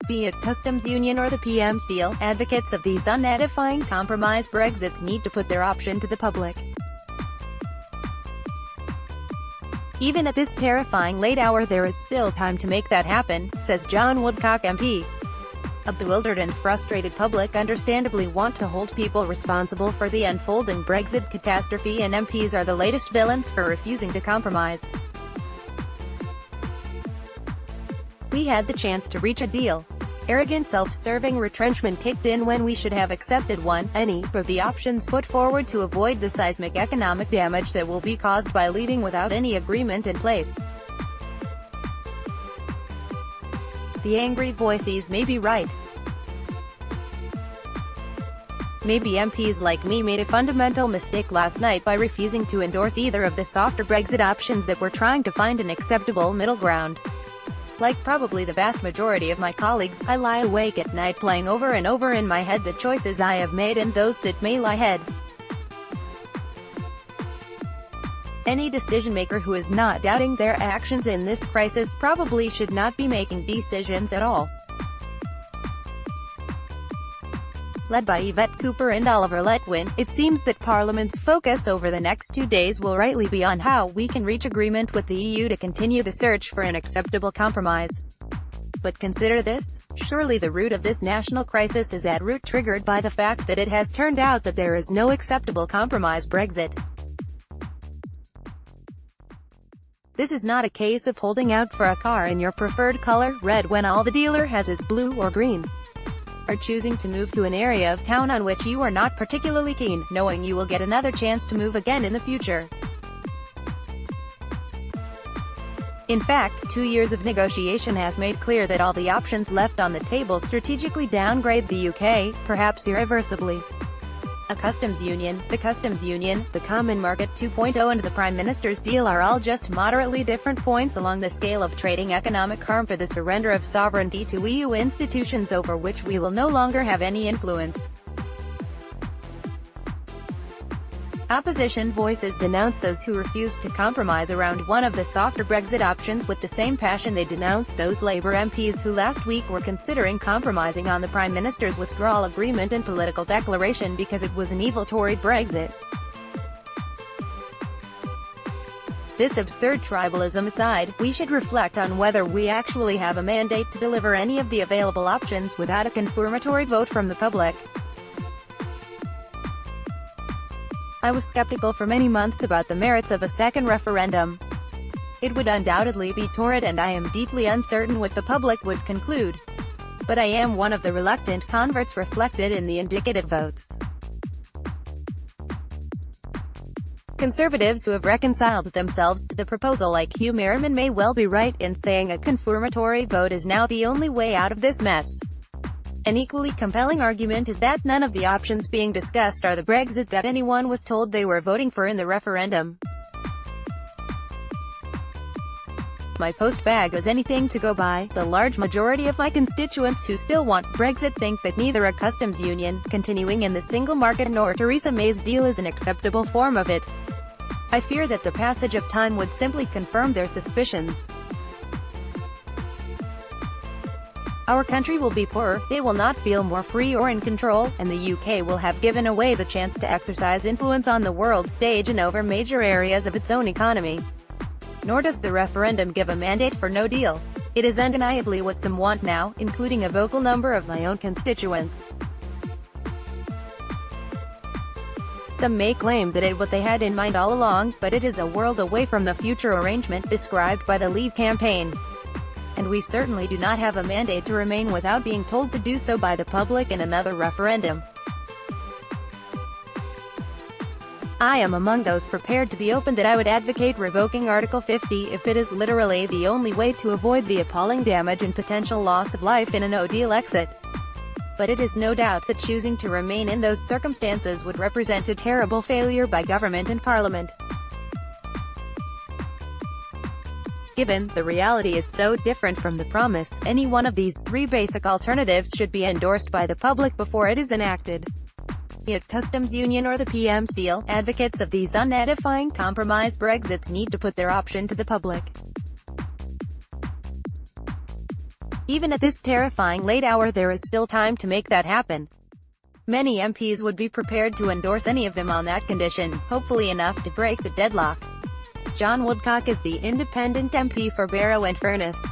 Be it customs union or the PM's deal, advocates of these unedifying compromise Brexits need to put their option to the public. Even at this terrifying late hour there is still time to make that happen, says Woodcock MP. A bewildered and frustrated public understandably want to hold people responsible for the unfolding Brexit catastrophe, and MPs are the latest villains for refusing to compromise. We had the chance to reach a deal. Arrogant self-serving retrenchment kicked in when we should have accepted any of the options put forward to avoid the seismic economic damage that will be caused by leaving without any agreement in place. The angry voices may be right. Maybe MPs like me made a fundamental mistake last night by refusing to endorse either of the softer Brexit options that were trying to find an acceptable middle ground. Like probably the vast majority of my colleagues, I lie awake at night playing over and over in my head the choices I have made and those that may lie ahead. Any decision-maker who is not doubting their actions in this crisis probably should not be making decisions at all. Led by Yvette Cooper and Oliver Letwin, it seems that Parliament's focus over the next 2 days will rightly be on how we can reach agreement with the EU to continue the search for an acceptable compromise. But consider this: surely the root of this national crisis is at root triggered by the fact that it has turned out that there is no acceptable compromise Brexit. This is not a case of holding out for a car in your preferred color, red, when all the dealer has is blue or green. Or choosing to move to an area of town on which you are not particularly keen, knowing you will get another chance to move again in the future. In fact, 2 years of negotiation has made clear that all the options left on the table strategically downgrade the UK, perhaps irreversibly. A customs union, the customs union, the Common Market 2.0 and the Prime Minister's deal are all just moderately different points along the scale of trading economic harm for the surrender of sovereignty to EU institutions over which we will no longer have any influence. Opposition voices denounce those who refused to compromise around one of the softer Brexit options with the same passion they denounced those Labour MPs who last week were considering compromising on the Prime Minister's withdrawal agreement and political declaration because it was an evil Tory Brexit. This absurd tribalism aside, we should reflect on whether we actually have a mandate to deliver any of the available options without a confirmatory vote from the public. I was skeptical for many months about the merits of a second referendum. It would undoubtedly be torrid and I am deeply uncertain what the public would conclude. But I am one of the reluctant converts reflected in the indicative votes. Conservatives who have reconciled themselves to the proposal like Hugh Merriman may well be right in saying a confirmatory vote is now the only way out of this mess. An equally compelling argument is that none of the options being discussed are the Brexit that anyone was told they were voting for in the referendum. My post bag is anything to go by. The large majority of my constituents who still want Brexit think that neither a customs union, continuing in the single market, nor Theresa May's deal is an acceptable form of it. I fear that the passage of time would simply confirm their suspicions. Our country will be poorer, they will not feel more free or in control, and the UK will have given away the chance to exercise influence on the world stage and over major areas of its own economy. Nor does the referendum give a mandate for no deal. It is undeniably what some want now, including a vocal number of my own constituents. Some may claim that it was what they had in mind all along, but it is a world away from the future arrangement described by the Leave campaign. And we certainly do not have a mandate to remain without being told to do so by the public in another referendum. I am among those prepared to be open that I would advocate revoking Article 50 if it is literally the only way to avoid the appalling damage and potential loss of life in a no-deal exit. But it is no doubt that choosing to remain in those circumstances would represent a terrible failure by government and Parliament. Given the reality is so different from the promise, any one of these three basic alternatives should be endorsed by the public before it is enacted. Be it customs union or the PM's deal, advocates of these unedifying compromise Brexits need to put their option to the public. Even at this terrifying late hour, there is still time to make that happen. Many MPs would be prepared to endorse any of them on that condition, hopefully enough to break the deadlock. John Woodcock is the independent MP for Barrow and Furness.